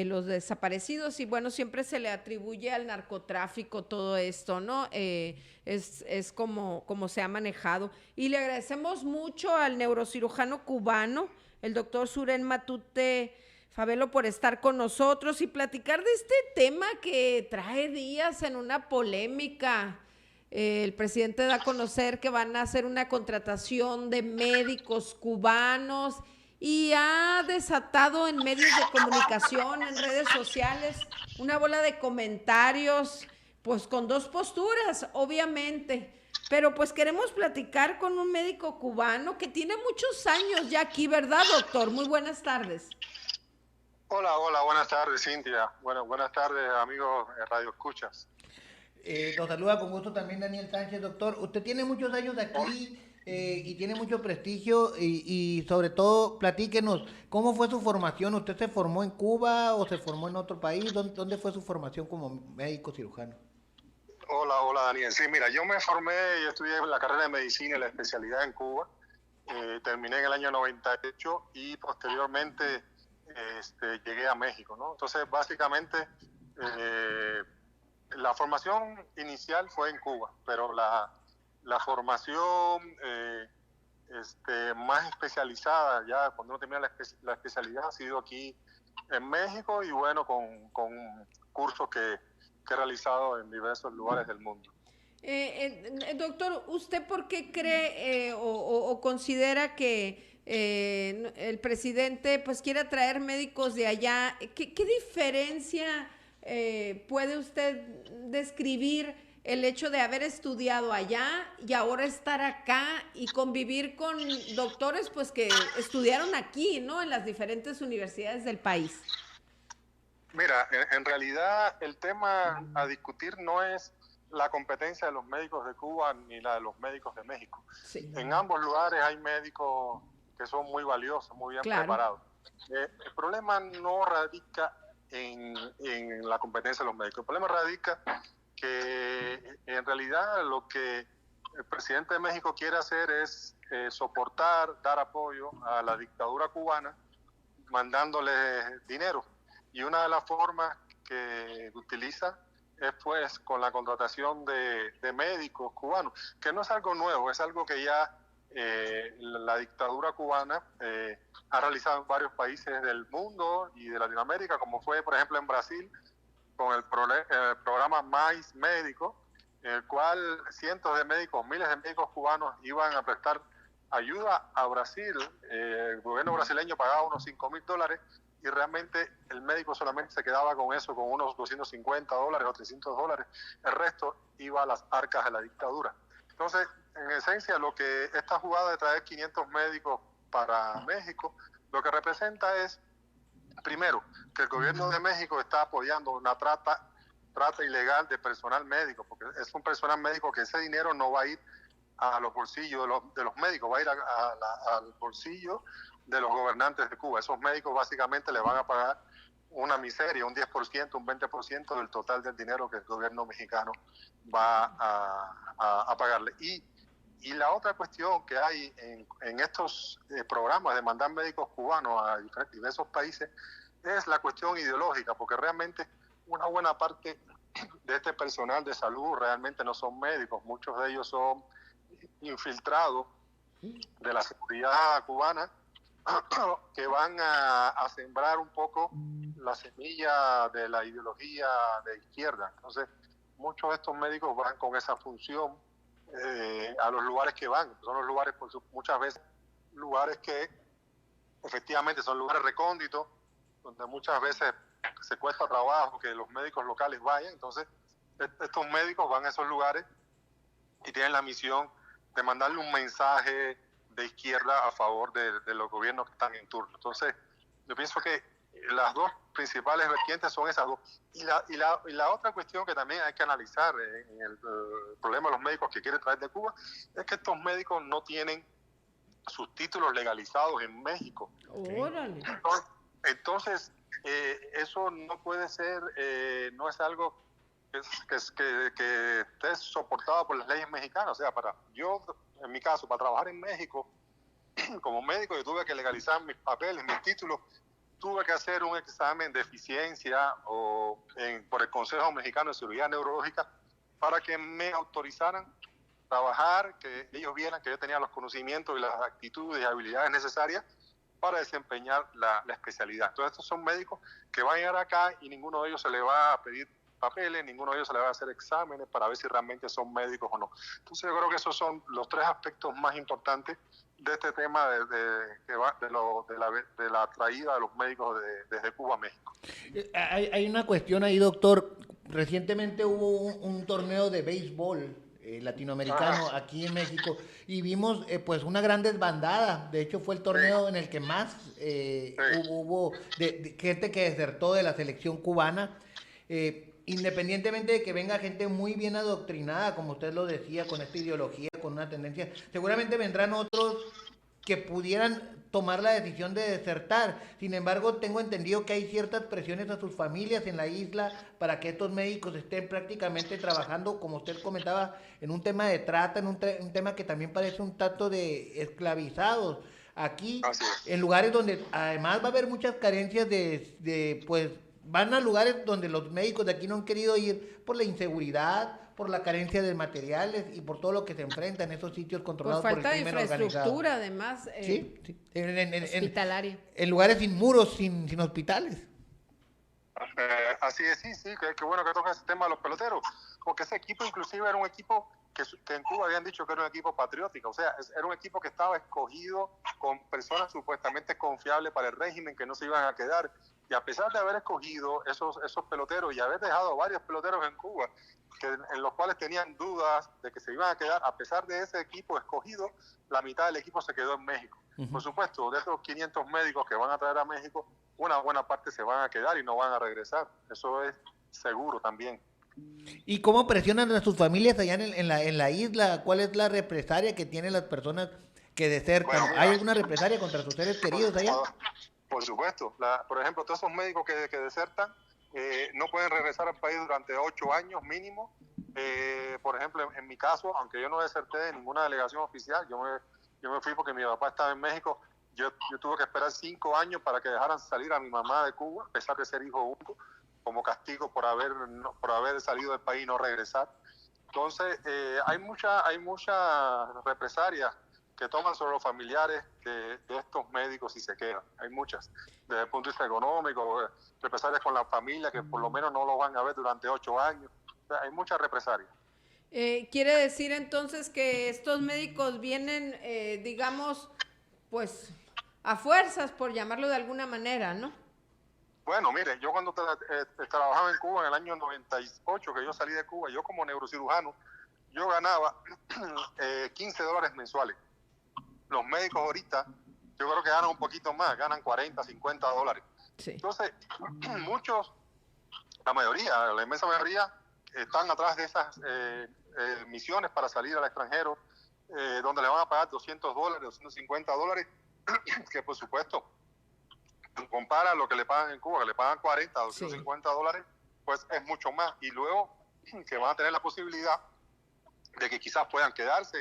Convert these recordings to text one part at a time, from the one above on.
los desaparecidos y bueno, siempre se le atribuye al narcotráfico todo esto, ¿no? Es como se ha manejado. Y le agradecemos mucho al neurocirujano cubano, el doctor Suren Matute Favelo, por estar con nosotros y platicar de este tema que trae días en una polémica. El presidente da a conocer que van a hacer una contratación de médicos cubanos y ha desatado en medios de comunicación, en redes sociales, una bola de comentarios, pues con dos posturas, obviamente. Pero pues queremos platicar con un médico cubano que tiene muchos años ya aquí, ¿verdad, doctor? Muy buenas tardes. Hola, buenas tardes, Cintia. Bueno, buenas tardes, amigos Radio Escuchas. Nos saluda con gusto también Daniel Sánchez, doctor. Usted tiene muchos años aquí y tiene mucho prestigio y sobre todo platíquenos, ¿cómo fue su formación? ¿Usted se formó en Cuba o se formó en otro país? ¿Dónde fue su formación como médico cirujano? Hola, Daniel. Sí, mira, yo me formé y estudié la carrera de medicina y la especialidad en Cuba. Terminé en el año 98 y posteriormente llegué a México, ¿no? Entonces, básicamente, la formación inicial fue en Cuba, pero la formación más especializada, ya cuando uno termina la especialidad, ha sido aquí en México y bueno, con cursos que he realizado en diversos lugares del mundo. Doctor, ¿usted por qué cree o considera que el presidente pues quiere traer médicos de allá? ¿Qué diferencia puede usted describir el hecho de haber estudiado allá y ahora estar acá y convivir con doctores pues que estudiaron aquí, ¿no? En las diferentes universidades del país. Mira, en realidad el tema a discutir no es la competencia de los médicos de Cuba ni la de los médicos de México. Sí. En ambos lugares hay médicos que son muy valiosos, muy bien preparados. El problema no radica en la competencia de los médicos. El problema radica que en realidad lo que el presidente de México quiere hacer es soportar, dar apoyo a la dictadura cubana, mandándole dinero. Y una de las formas que utiliza es pues con la contratación de médicos cubanos, que no es algo nuevo, es algo que ya la dictadura cubana ha realizado en varios países del mundo y de Latinoamérica, como fue por ejemplo en Brasil, con el programa Mais Médico, en el cual cientos de médicos, miles de médicos cubanos iban a prestar ayuda a Brasil. El gobierno brasileño pagaba unos $5,000 y realmente el médico solamente se quedaba con eso, con unos $250 o $300. El resto iba a las arcas de la dictadura. Entonces, en esencia, lo que esta jugada de traer 500 médicos para México, lo que representa es, primero, que el gobierno de México está apoyando una trata ilegal de personal médico, porque es un personal médico que ese dinero no va a ir a los bolsillos de los médicos, va a ir al bolsillo de los gobernantes de Cuba. Esos médicos básicamente le van a pagar una miseria, un 10%, un 20% del total del dinero que el gobierno mexicano va a pagarle. Y la otra cuestión que hay en estos programas de mandar médicos cubanos a diversos países es la cuestión ideológica, porque realmente una buena parte de este personal de salud realmente no son médicos, muchos de ellos son infiltrados de la seguridad cubana que van a sembrar un poco la semilla de la ideología de izquierda. Entonces, muchos de estos médicos van con esa función a los lugares que van. Son los lugares, muchas veces, lugares que efectivamente son lugares recónditos, donde muchas veces se cuesta trabajo que los médicos locales vayan. Entonces, estos médicos van a esos lugares y tienen la misión de mandarle un mensaje de izquierda a favor de los gobiernos que están en turno. Entonces, yo pienso que las dos principales vertientes son esas dos. Y la otra cuestión que también hay que analizar en el problema de los médicos que quieren traer de Cuba es que estos médicos no tienen sus títulos legalizados en México. Órale. Entonces, eso no puede ser, no es algo que esté soportado por las leyes mexicanas. O sea, yo, en mi caso, para trabajar en México, como médico, yo tuve que legalizar mis papeles, mis títulos, tuve que hacer un examen de eficiencia por el Consejo Mexicano de Cirugía Neurológica para que me autorizaran trabajar, que ellos vieran que yo tenía los conocimientos y las actitudes y habilidades necesarias para desempeñar la especialidad. Entonces estos son médicos que van a llegar acá y ninguno de ellos se le va a pedir papeles, ninguno de ellos se le va a hacer exámenes para ver si realmente son médicos o no. Entonces yo creo que esos son los tres aspectos más importantes de este tema de la traída de los médicos desde Cuba a México. Hay una cuestión ahí, doctor. Recientemente hubo un torneo de béisbol latinoamericano aquí en México y vimos pues una gran desbandada. De hecho fue el torneo en el que más hubo de gente que desertó de la selección cubana. Independientemente de que venga gente muy bien adoctrinada, como usted lo decía, con esta ideología, con una tendencia, seguramente vendrán otros que pudieran tomar la decisión de desertar. Sin embargo, tengo entendido que hay ciertas presiones a sus familias en la isla para que estos médicos estén prácticamente trabajando, como usted comentaba, en un tema de trata, en un tema que también parece un tanto de esclavizados. Aquí, en lugares donde además va a haber muchas carencias pues, van a lugares donde los médicos de aquí no han querido ir por la inseguridad, por la carencia de materiales y por todo lo que se enfrenta en esos sitios controlados por el crimen organizado. Por falta de infraestructura, además, sí. Hospitalaria. En lugares sin muros, sin hospitales. Así es, sí, que bueno que toca ese tema de los peloteros, porque ese equipo inclusive era un equipo que en Cuba habían dicho que era un equipo patriótico, o sea, era un equipo que estaba escogido con personas supuestamente confiables para el régimen que no se iban a quedar, y a pesar de haber escogido esos peloteros y haber dejado varios peloteros en Cuba, en los cuales tenían dudas de que se iban a quedar, a pesar de ese equipo escogido, la mitad del equipo se quedó en México. Uh-huh. Por supuesto, de esos 500 médicos que van a traer a México, una buena parte se van a quedar y no van a regresar. Eso es seguro también. ¿Y cómo presionan a sus familias allá en la isla? ¿Cuál es la represalia que tienen las personas que desertan? Bueno, ¿hay alguna represalia contra sus seres queridos allá? Por supuesto. Por ejemplo, todos esos médicos que desertan no pueden regresar al país durante 8 años mínimo. Por ejemplo, en mi caso, aunque yo no deserté de ninguna delegación oficial, yo me fui porque mi papá estaba en México. Yo tuve que esperar 5 años para que dejaran salir a mi mamá de Cuba, a pesar de ser hijo único, como castigo por haber salido del país y no regresar. Entonces, hay muchas represalias que toman sobre los familiares de estos médicos si se quedan. Hay muchas. Desde el punto de vista económico, represalias con la familia que por lo menos no lo van a ver durante 8 años. O sea, hay muchas represalias. ¿Quiere decir entonces que estos médicos vienen, digamos, pues a fuerzas, por llamarlo de alguna manera, ¿no? Bueno, mire, yo cuando trabajaba en Cuba en el año 98, que yo salí de Cuba, yo como neurocirujano, yo ganaba $15 mensuales. Los médicos ahorita, yo creo que ganan un poquito más, ganan $40, $50. Sí. Entonces, la mayoría, la inmensa mayoría, están atrás de esas misiones para salir al extranjero, donde le van a pagar $200, $250, que por supuesto, compara lo que le pagan en Cuba, que le pagan $40, $250, pues es mucho más. Y luego que van a tener la posibilidad de que quizás puedan quedarse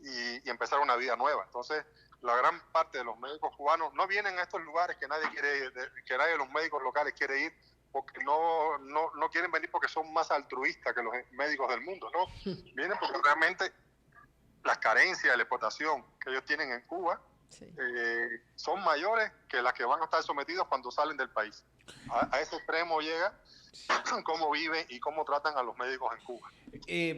y empezar una vida nueva. Entonces, la gran parte de los médicos cubanos no vienen a estos lugares que nadie de los médicos locales quiere ir, porque no quieren venir porque son más altruistas que los médicos del mundo, ¿no? Vienen porque realmente las carencias de la explotación que ellos tienen en Cuba son mayores que las que van a estar sometidos cuando salen del país. A ese extremo llega cómo viven y cómo tratan a los médicos en Cuba.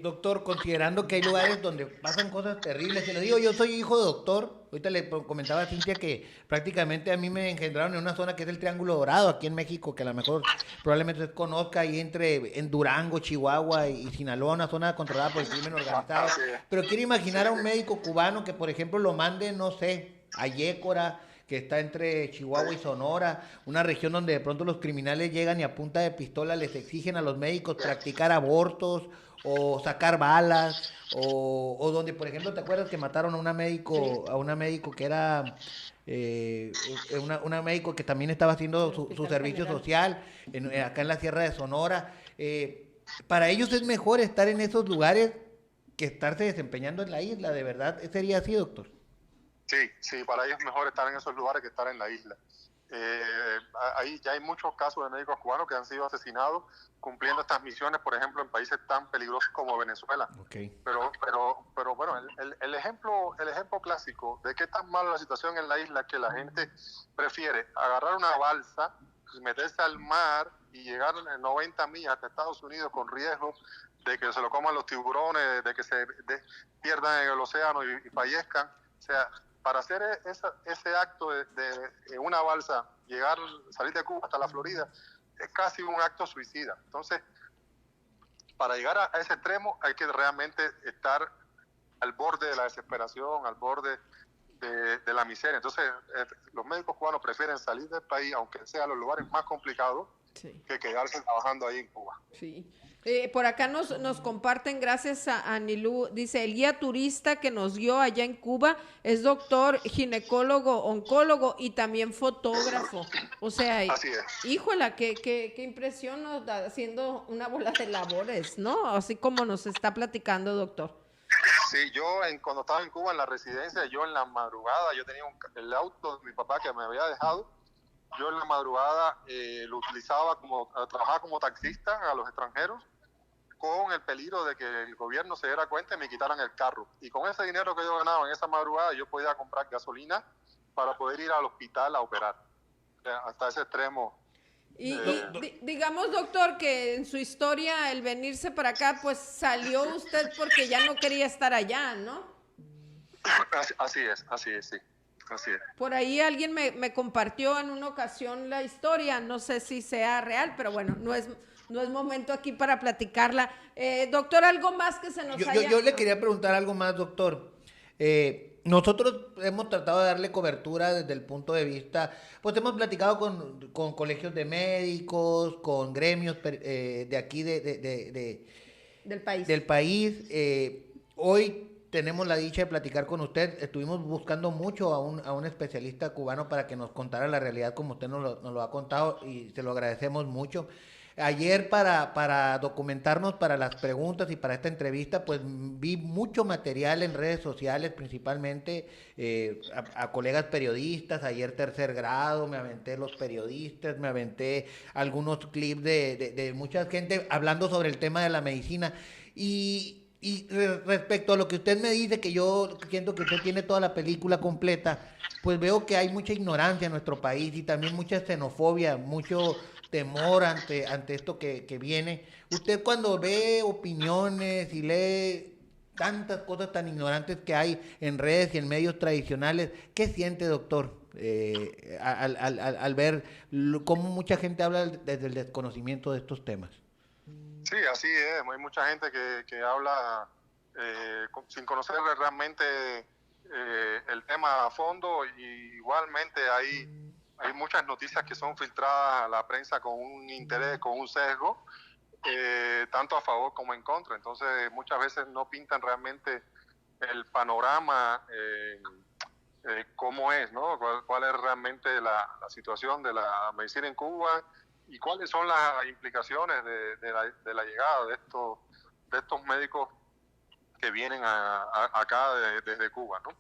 Doctor, considerando que hay lugares donde pasan cosas terribles, se lo digo, yo soy hijo de doctor, ahorita le comentaba a Cintia que prácticamente a mí me engendraron en una zona que es el Triángulo Dorado, aquí en México, que a lo mejor probablemente usted conozca, ahí en Durango, Chihuahua y Sinaloa, una zona controlada por el crimen organizado, pero quiero imaginar a un médico cubano que, por ejemplo, lo mande, no sé, a Yécora, que está entre Chihuahua y Sonora, una región donde de pronto los criminales llegan y a punta de pistola les exigen a los médicos practicar abortos o sacar balas, o donde, por ejemplo, ¿te acuerdas que mataron a una médico que era una médico que también estaba haciendo su servicio social acá en la Sierra de Sonora? Para ellos es mejor estar en esos lugares que estarse desempeñando en la isla, ¿de verdad sería así, doctor? Sí, para ellos es mejor estar en esos lugares que estar en la isla. ahí ya hay muchos casos de médicos cubanos que han sido asesinados cumpliendo estas misiones, por ejemplo, en países tan peligrosos como Venezuela. Okay. Pero bueno, el ejemplo clásico de qué es tan mala la situación en la isla es que la gente prefiere agarrar una balsa, meterse al mar y llegar 90 millas hasta Estados Unidos con riesgo de que se lo coman los tiburones, de que se pierdan en el océano y fallezcan. O sea, para hacer ese acto de una balsa, salir de Cuba hasta la Florida, es casi un acto suicida. Entonces, para llegar a ese extremo hay que realmente estar al borde de la desesperación, al borde de la miseria. Entonces, los médicos cubanos prefieren salir del país, aunque sea los lugares más complicados, sí, que quedarse trabajando ahí en Cuba. Sí. Por acá nos comparten, gracias a Nilú, dice, el guía turista que nos guió allá en Cuba es doctor, ginecólogo, oncólogo y también fotógrafo. O sea, así es. Híjola, qué impresión nos da haciendo una bola de labores, ¿no? Así como nos está platicando, doctor. Sí, cuando estaba en Cuba en la residencia, yo en la madrugada, yo tenía el auto de mi papá que me había dejado, yo en la madrugada lo utilizaba trabajaba como taxista a los extranjeros, con el peligro de que el gobierno se diera cuenta y me quitaran el carro. Y con ese dinero que yo ganaba en esa madrugada, yo podía comprar gasolina para poder ir al hospital a operar. O sea, hasta ese extremo. Digamos, doctor, que en su historia, el venirse para acá, pues salió usted porque ya no quería estar allá, ¿no? Así es, sí. Así es. Por ahí alguien me compartió en una ocasión la historia, no sé si sea real, pero bueno, no es momento aquí para platicarla. Doctor, ¿algo más que se nos haya...? Yo le quería preguntar algo más, doctor. Nosotros hemos tratado de darle cobertura desde el punto de vista, pues hemos platicado con colegios de médicos, con gremios de aquí del país. Hoy tenemos la dicha de platicar con usted. Estuvimos buscando mucho a un especialista cubano para que nos contara la realidad como usted nos lo ha contado y se lo agradecemos mucho. Ayer para documentarnos para las preguntas y para esta entrevista, pues vi mucho material en redes sociales, principalmente a colegas periodistas. Ayer Tercer Grado, me aventé los periodistas, me aventé algunos clips de mucha gente hablando sobre el tema de la medicina. Y respecto a lo que usted me dice, que yo siento que usted tiene toda la película completa, pues veo que hay mucha ignorancia en nuestro país y también mucha xenofobia, mucho temor ante esto que viene. Usted cuando ve opiniones y lee tantas cosas tan ignorantes que hay en redes y en medios tradicionales, ¿qué siente, doctor, al ver cómo mucha gente habla desde el desconocimiento de estos temas? Sí, así es. Hay mucha gente que habla sin conocer realmente el tema a fondo, y igualmente hay muchas noticias que son filtradas a la prensa con un interés, con un sesgo, tanto a favor como en contra. Entonces muchas veces no pintan realmente el panorama, cómo es, ¿no? Cuál es realmente la situación de la medicina en Cuba y cuáles son las implicaciones de la llegada de estos médicos que vienen acá desde Cuba, ¿no?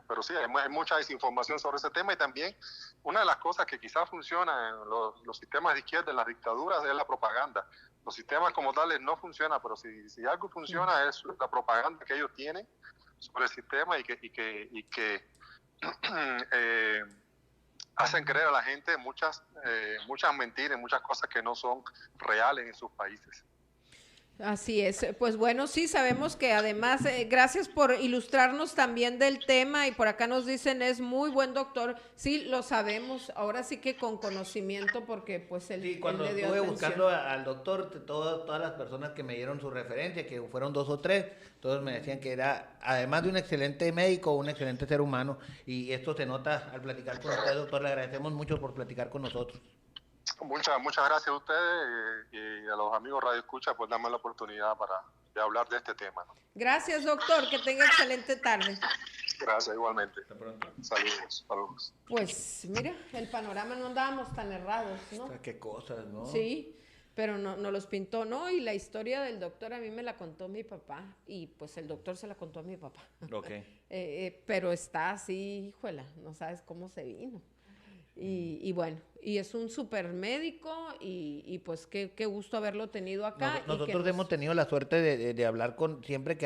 Pero sí, hay mucha desinformación sobre ese tema, y también una de las cosas que quizás funciona en los sistemas de izquierda, en las dictaduras, es la propaganda. Los sistemas como tales no funcionan, pero si algo funciona es la propaganda que ellos tienen sobre el sistema y que hacen creer a la gente muchas mentiras, muchas cosas que no son reales en sus países. Así es, pues bueno, sí, sabemos que además, gracias por ilustrarnos también del tema, y por acá nos dicen es muy buen doctor. Sí, lo sabemos, ahora sí que con conocimiento, porque pues sí, cuando estuve buscando al doctor, todas las personas que me dieron su referencia, que fueron 2 o 3, todos me decían que era, además de un excelente médico, un excelente ser humano, y esto se nota al platicar con usted, doctor. Le agradecemos mucho por platicar con nosotros. Muchas gracias a ustedes y a los amigos Radio Escucha por darme la oportunidad de hablar de este tema, ¿no? Gracias, doctor, que tenga excelente tarde. Gracias, igualmente. Hasta pronto. Saludos. Pues mira, el panorama no andábamos tan errados, ¿no? Qué cosas, ¿no? Sí, pero no los pintó, ¿no? Y la historia del doctor a mí me la contó mi papá, y pues el doctor se la contó a mi papá. Ok. Pero está así, híjola, no sabes cómo se vino. Y bueno, y es un súper médico y pues qué gusto haberlo tenido acá. Nosotros hemos tenido la suerte de hablar con, siempre que